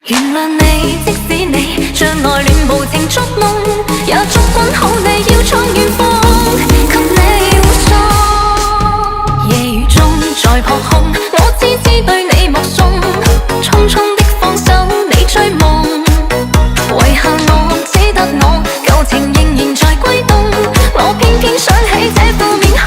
原諒你，即使你像來亂無情捉弄，也捉緊好你要闖遠方，給你護送。夜雨中在撲空，我痴痴對你目送，匆匆的放手你追夢，遺下我只得我舊情仍然在歸東，我偏偏想起這副面孔。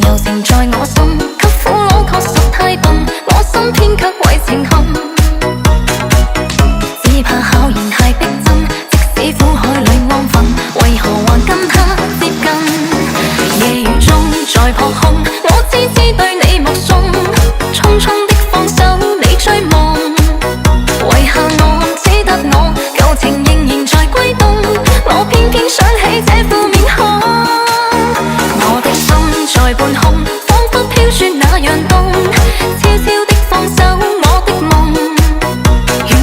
柔情在我心，給苦惱確實太笨，我心偏卻為情陷。只怕考驗太逼真，即使苦海裏安分，為何還跟他接近？夜雨中在撲空，我痴痴對你目送，匆匆的放手你追夢，遺下我只得我舊情仍然在歸東，我偏偏想起這副面孔。我的心在半空，彷彿飄雪那樣凍，悄悄的放手我的夢。原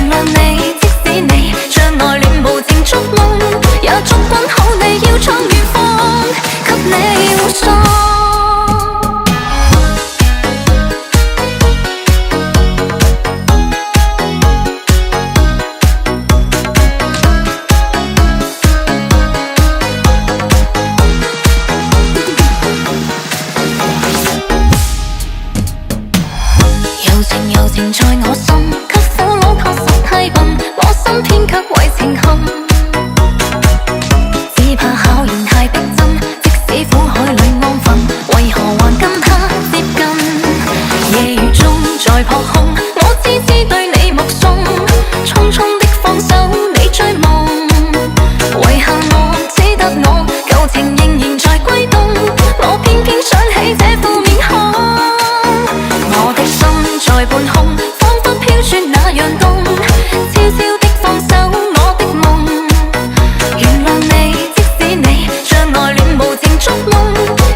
諒你，即使你像來亂無情捉弄，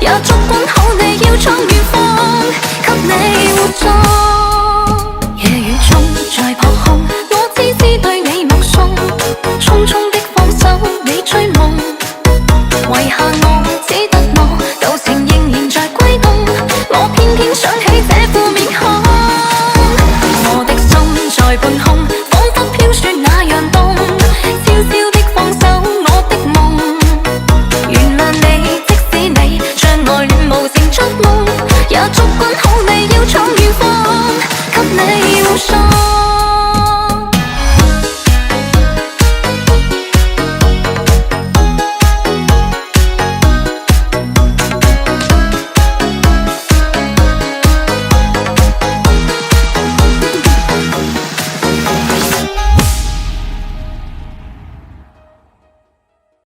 也捉緊好你要闖遠方，給你護送。夜雨中在撲空，我痴痴對你目送，匆匆的放手你追夢，遺下我只得我舊情仍然在歸東，我偏偏想起這副面孔。我的心在半空。